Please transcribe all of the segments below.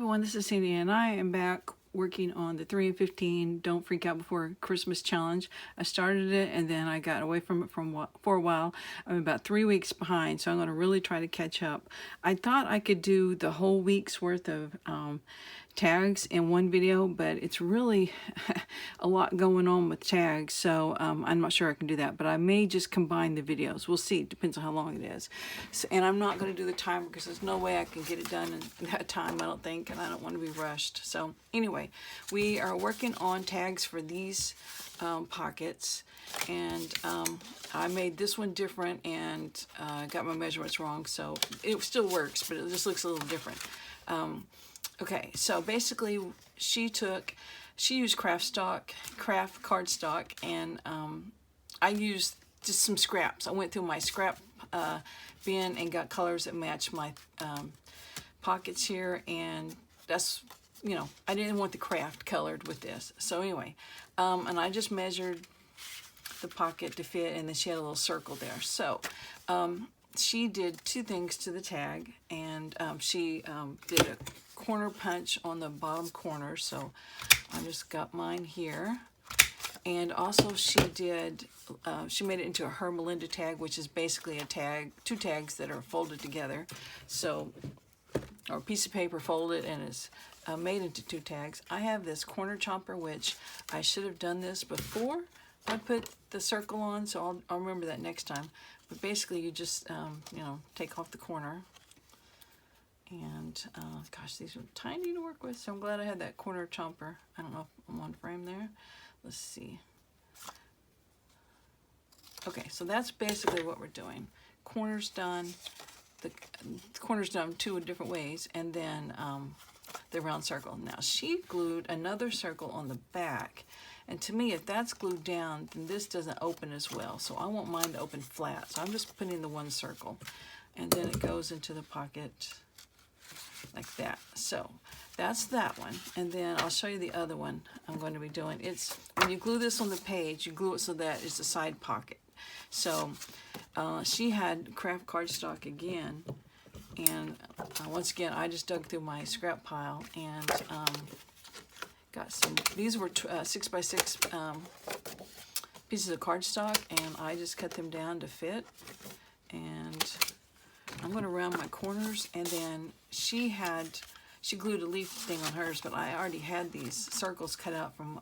everyone, this is Sandy and I am back working on the 3 and 15 Don't Freak Out Before Christmas challenge. I started it and then I got away from it for a while. I'm about 3 weeks behind, so I'm going to really try to catch up. I thought I could do the whole week's worth of tags in one video, but it's really a lot going on with tags, so I'm not sure I can do that, but I may just combine the videos. We'll see. It depends on how long it is. So, and I'm not going to do the timer because there's no way I can get it done in that time, I don't think, and I don't want to be rushed. So anyway, we are working on tags for these pockets, and I made this one different and got my measurements wrong, so it still works, but it just looks a little different. Okay, so basically she used craft cardstock, and I used just some scraps. I went through my scrap bin and got colors that match my pockets here, and that's, you know, I didn't want the craft colored with this. So anyway, and I just measured the pocket to fit, and then she had a little circle there. So she did two things to the tag, and she did a corner punch on the bottom corner, so I just got mine here. And also she did, she made it into a Her Melinda tag, which is basically a tag, two tags that are folded together. So, or a piece of paper folded and is made into two tags. I have this corner chomper, which I should have done this before I put the circle on, so I'll remember that next time. But basically you just, you know, take off the corner. And gosh, these are tiny to work with, so I'm glad I had that corner chomper. I don't know if I'm on frame there. Let's see. Okay, so that's basically what we're doing. Corners done. The corners done two different ways, and then the round circle. Now she glued another circle on the back, and to me, if that's glued down, then this doesn't open as well. So I want mine to open flat. So I'm just putting the one circle, and then it goes into the pocket like that. So that's that one, and then I'll show you the other one I'm going to be doing. It's when you glue this on the page, you glue it so that it's a side pocket. So she had craft cardstock again, and once again I just dug through my scrap pile and got some. These were 6x6 pieces of cardstock, and I just cut them down to fit, and I'm going to round my corners. And then she glued a leaf thing on hers, but I already had these circles cut out from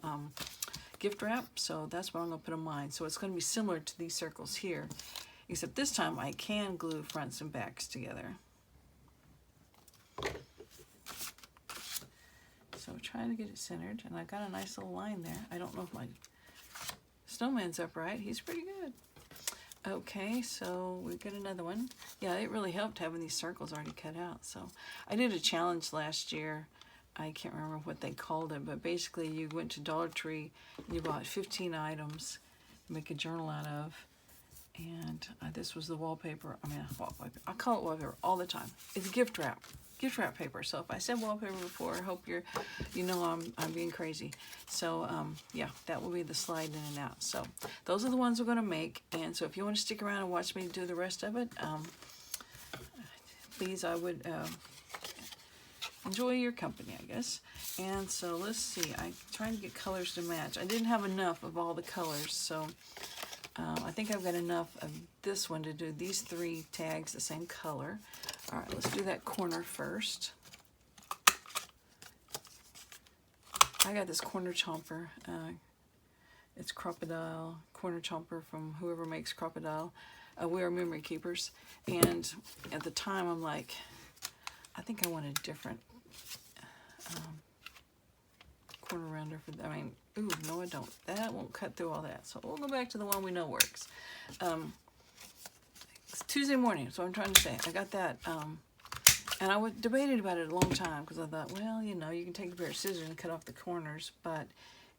gift wrap, so that's what I'm going to put on mine. So it's going to be similar to these circles here, except this time I can glue fronts and backs together. So trying to get it centered, and I got a nice little line there. I don't know if my snowman's upright. He's pretty good. Okay, so we've got another one. Yeah, it really helped having these circles already cut out. So I did a challenge last year. I can't remember what they called it, but basically you went to Dollar Tree and you bought 15 items to make a journal out of. And this was the wallpaper. I mean, wallpaper. I call it wallpaper all the time. It's gift wrap paper. So if I said wallpaper before, I hope you know I'm being crazy. So yeah, that will be the slide in and out. So those are the ones we're going to make. And so if you want to stick around and watch me do the rest of it, please, I would enjoy your company, I guess. And so let's see. I'm trying to get colors to match. I didn't have enough of all the colors, so I think I've got enough of this one to do these three tags the same color. All right, let's do that corner first. I got this corner chomper. It's Crocodile corner chomper from whoever makes Crocodile. We are memory keepers. And at the time, I'm like, I think I want a different corner rounder for that. I mean, ooh, no I don't. That won't cut through all that. So we'll go back to the one we know works. It's Tuesday morning, so I'm trying to say. I got that, and I debated about it a long time because I thought, well, you know, you can take a pair of scissors and cut off the corners, but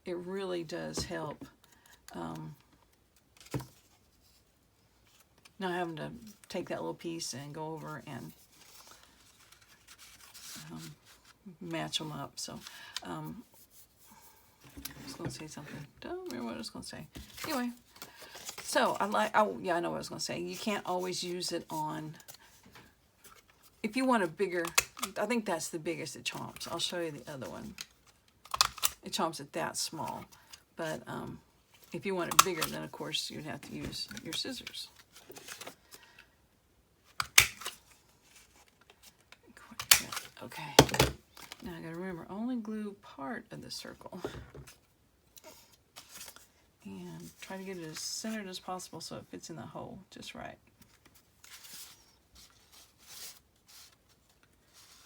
it really does help not having to take that little piece and go over and match them up. So I was going to say something. Don't remember what I was going to say. Anyway, so yeah, I know what I was going to say. You can't always use it on, if you want a bigger I think that's the biggest it chomps. I'll show you the other one. It chomps it that small, but if you want it bigger, then of course you'd have to use your scissors. Okay, now I gotta remember, only glue part of the circle. And try to get it as centered as possible so it fits in the hole just right.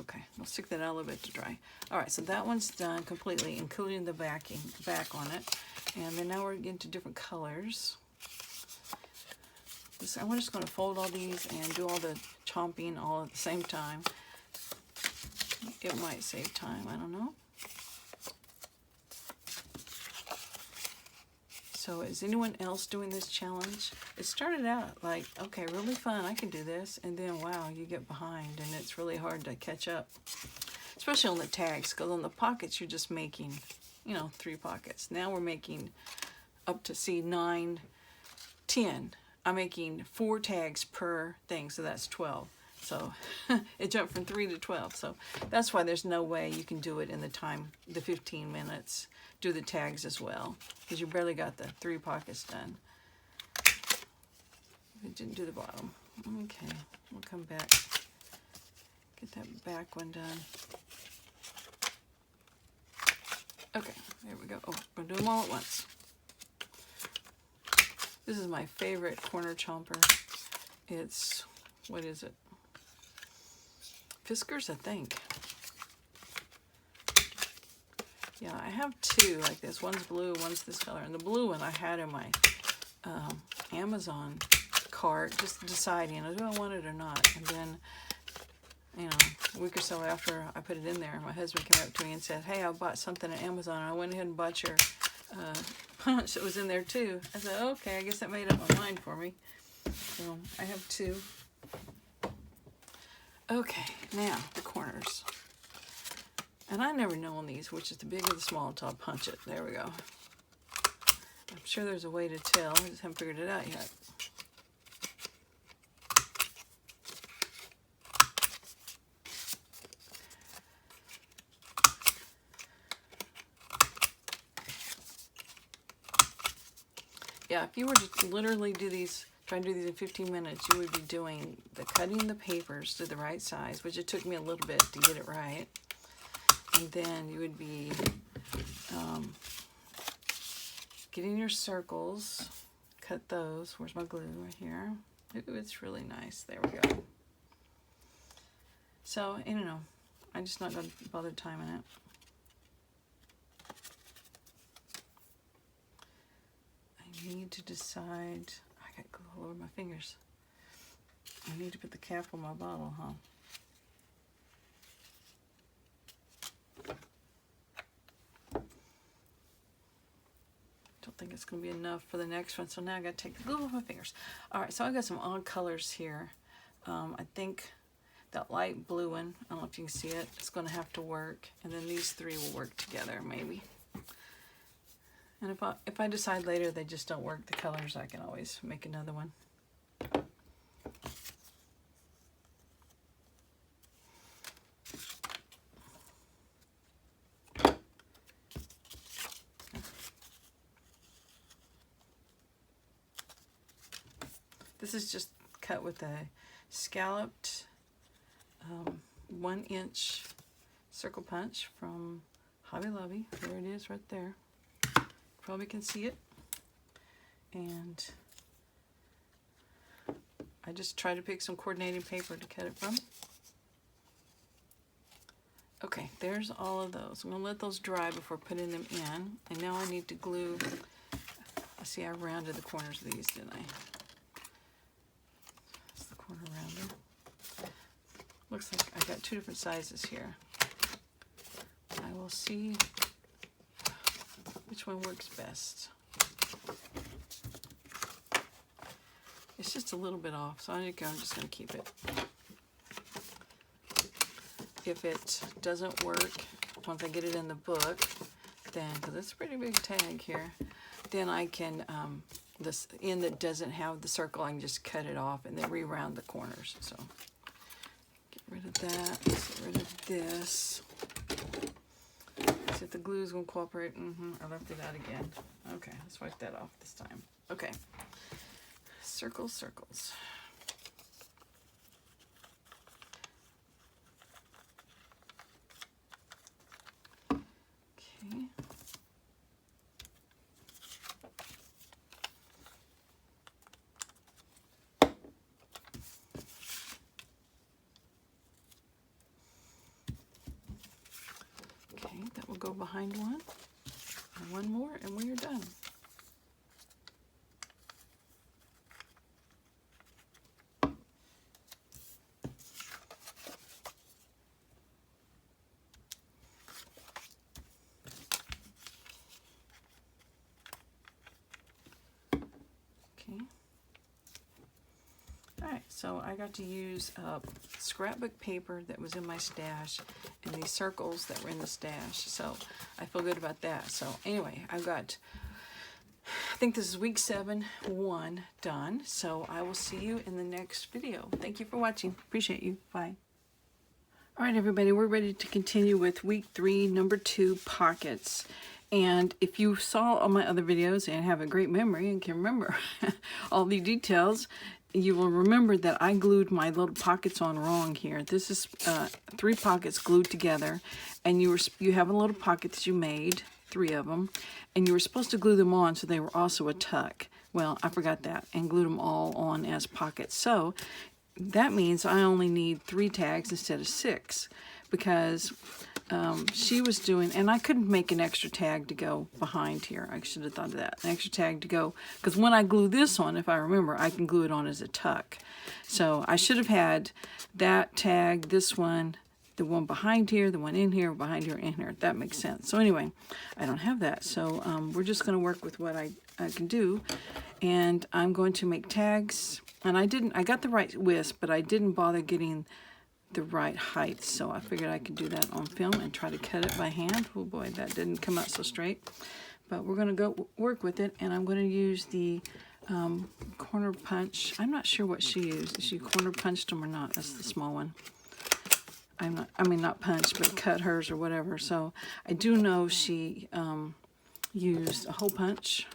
Okay, we'll stick that out a little bit to dry. All right, so that one's done completely, including the back on it. And then now we're getting to different colors. I'm just going to fold all these and do all the chomping all at the same time. It might save time, I don't know. So is anyone else doing this challenge? It started out like, okay, really fun, I can do this, and then wow, you get behind and it's really hard to catch up. Especially on the tags, because on the pockets you're just making, you know, 3 pockets. Now we're making up to, see, 9, 10. I'm making 4 tags per thing, so that's 12. So it jumped from 3 to 12. So that's why there's no way you can do it in the time, the 15 minutes. Do the tags as well, because you barely got the 3 pockets done. We didn't do the bottom. Okay, we'll come back. Get that back one done. Okay, there we go. Oh, we're gonna do them all at once. This is my favorite corner chomper. It's, what is it? Fiskars, I think. Yeah, I have 2 like this. One's blue, one's this color. And the blue one I had in my Amazon cart, just deciding, do I want it or not? And then, you know, a week or so after I put it in there, my husband came up to me and said, hey, I bought something at Amazon. And I went ahead and bought your punch that was in there too. I said, okay, I guess that made up my mind for me. So I have 2. Okay, now the corners. And I never know on these which is the big or the small until I punch it. There we go. I'm sure there's a way to tell. I just haven't figured it out yet. Yeah, if you were to literally do these, try and do these in 15 minutes, you would be doing the cutting the papers to the right size, which it took me a little bit to get it right. And then you would be getting your circles, cut those. Where's my glue? Right here. Ooh, it's really nice. There we go. So, I don't know. I'm just not going to bother timing it. I need to decide. I got glue all over my fingers. I need to put the cap on my bottle, huh? Don't think it's going to be enough for the next one, so now I got to take the glue off my fingers. All right, so I got some odd colors here. I think that light blue one, I don't know if you can see it, it's going to have to work, and then these 3 will work together maybe. And if I decide later they just don't work, the colors, I can always make another one. This is just cut with a scalloped 1-inch circle punch from Hobby Lobby. There it is right there. Probably can see it. And I just try to pick some coordinating paper to cut it from. Okay, there's all of those. I'm going to let those dry before putting them in. And now I need to glue. I see I rounded the corners of these, didn't I? That's the corner rounder. Looks like I got 2 different sizes here. I will see which one works best. It's just a little bit off, so I'm just going to keep it. If it doesn't work, once I get it in the book, then, because it's a pretty big tag here, then I can, this end that doesn't have the circle, I can just cut it off and then re-round the corners. So get rid of that, get rid of this. See if the glue is going to cooperate. I left it out again. Okay, let's wipe that off this time. Okay. Circles, circles. Okay. Okay, that will go behind one. And one more, and we are done. Alright, so I got to use scrapbook paper that was in my stash and these circles that were in the stash, so I feel good about that. So anyway, I've got, I think this is week 7, 1 done, so I will see you in the next video. Thank you for watching. Appreciate you. Bye. Alright everybody, we're ready to continue with week 3, number 2, pockets. And if you saw all my other videos and have a great memory and can remember all the details, you will remember that I glued my little pockets on wrong here. This is 3 pockets glued together, and you have a little pocket that you made, 3 of them, and you were supposed to glue them on so they were also a tuck. Well, I forgot that and glued them all on as pockets. So that means I only need 3 tags instead of 6, because she was doing, and I couldn't make an extra tag to go behind here. I should have thought of that. An extra tag to go, because when I glue this on, if I remember, I can glue it on as a tuck. So I should have had that tag, this one, the one behind here, the one in here, behind here, in here. That makes sense. So anyway, I don't have that. So we're just going to work with what I can do. And I'm going to make tags. And I got the right width, but I didn't bother getting the right height, so I figured I could do that on film and try to cut it by hand. Oh boy, that didn't come out so straight, but we're going to go work with it, and I'm going to use the corner punch. I'm not sure what she used. Is she corner punched them or not? That's the small one. Not punched, but cut hers or whatever. So I do know she used a hole punch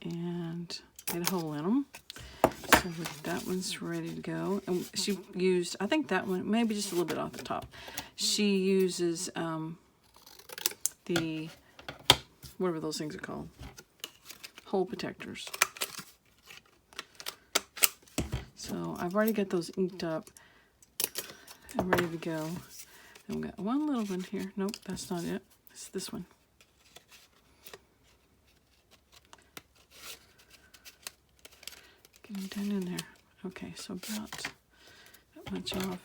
and made a hole in them. So that one's ready to go. And she used, I think that one, maybe just a little bit off the top. She uses the, whatever those things are called, hole protectors. So I've already got those inked up and ready to go. And we've got one little one here. Nope, that's not it. It's this one. Getting down in there. Okay, so about that much off.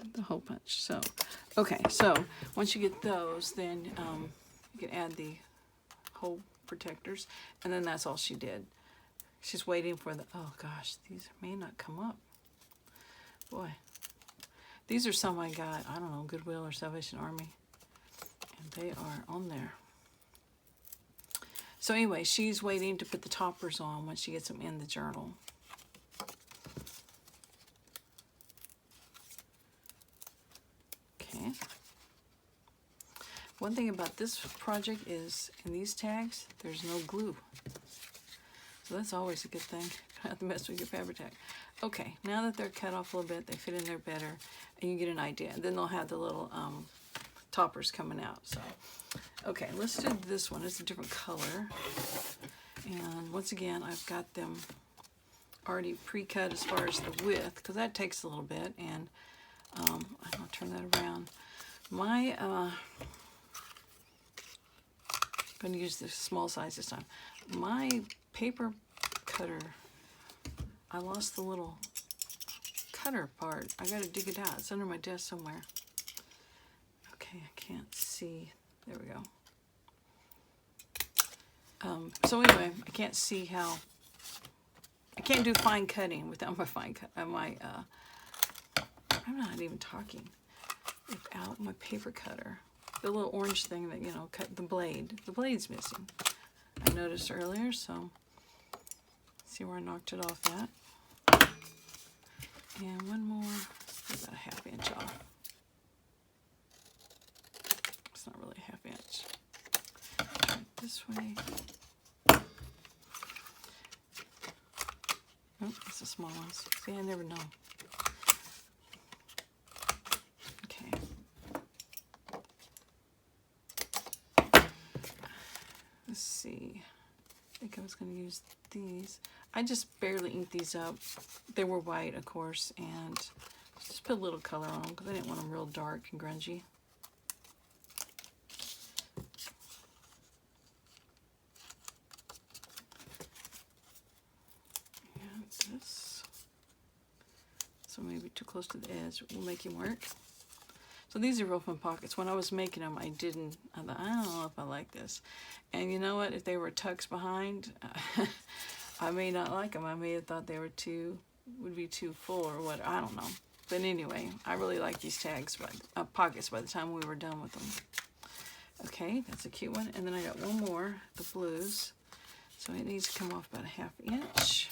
And the hole punch. So, okay, so once you get those, then you can add the hole protectors, and then that's all she did. She's waiting for the, oh gosh, these may not come up. Boy. These are some I got, I don't know, Goodwill or Salvation Army. And they are on there. So anyway, she's waiting to put the toppers on once she gets them in the journal. Okay. One thing about this project is, in these tags, there's no glue. So that's always a good thing. You don't have to mess with your fabric tag. Okay, now that they're cut off a little bit, they fit in there better, and you get an idea. And then they'll have the little toppers coming out. So, okay, let's do this one. It's a different color. And once again, I've got them already pre-cut as far as the width, because that takes a little bit. And I'll turn that around. My, I'm going to use the small size this time. My paper cutter, I lost the little cutter part. I got to dig it out. It's under my desk somewhere. Okay, I can't see. There we go. So anyway, I can't see how. I can't do fine cutting without my fine cut. I'm not even talking without my paper cutter. The little orange thing that, you know, cut the blade. The blade's missing. I noticed earlier, so see where I knocked it off at. And one more, about a 1/2 inch off. It's not really a 1/2 inch. Try it this way. Oh, it's the small ones. See, I never know. Okay. Let's see. I think I was going to use these. I just barely inked these up. They were white, of course, and just put a little color on them because I didn't want them real dark and grungy. And this. So maybe too close to the edge will make him work. So these are real fun pockets. When I was making them, I thought, I don't know if I like this. And you know what? If they were tucks behind, I may not like them. I may have thought they were would be too full or what. I don't know. But anyway, I really like these tags, pockets by the time we were done with them. Okay, that's a cute one. And then I got one more, the blues. So it needs to come off about a 1/2 inch.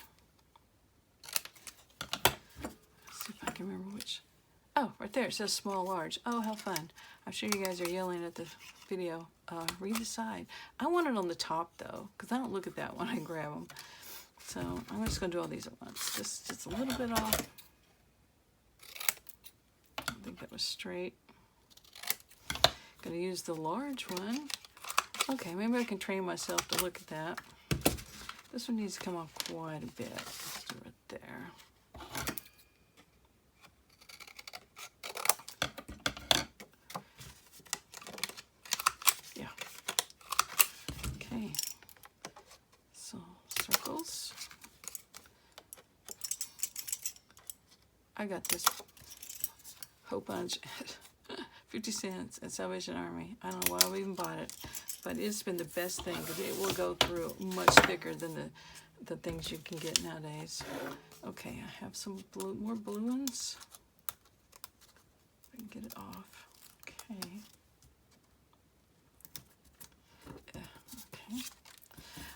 Let's see if I can remember which. Oh, right there, it says small, large. Oh, how fun. I'm sure you guys are yelling at the video. Read the side. I want it on the top, though, because I don't look at that when I grab them. So I'm just going to do all these at once. Just a little bit off. I think that was straight. Going to use the large one. Okay, maybe I can train myself to look at that. This one needs to come off quite a bit. Let's do it there. So circles. I got this hole punch at 50 cents at Salvation Army. I don't know why we even bought it, but it's been the best thing because it will go through much thicker than the things you can get nowadays. Okay, I have some more blue ones. If I can get it off. Okay. Okay.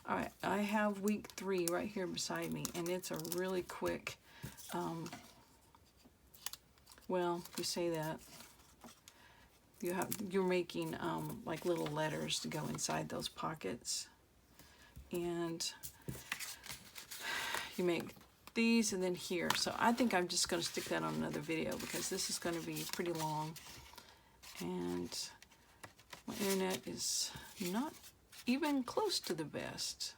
All right, I have week 3 right here beside me, and it's a really quick, well, you say that, you're making like little letters to go inside those pockets, and you make these and then here. So I think I'm just going to stick that on another video because this is going to be pretty long, and my internet is not even close to the best.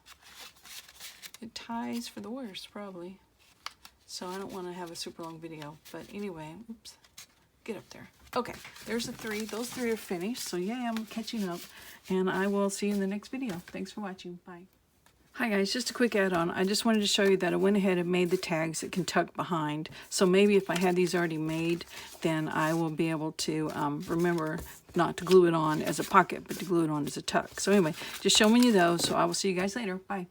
It ties for the worst, probably. So I don't want to have a super long video. But anyway, oops, get up there. Okay, there's the 3. Those 3 are finished. So yay, I'm catching up. And I will see you in the next video. Thanks for watching. Bye. Hi guys, just a quick add-on. I just wanted to show you that I went ahead and made the tags that can tuck behind. So maybe if I had these already made, then I will be able to remember not to glue it on as a pocket, but to glue it on as a tuck. So anyway, just showing you those. So I will see you guys later. Bye.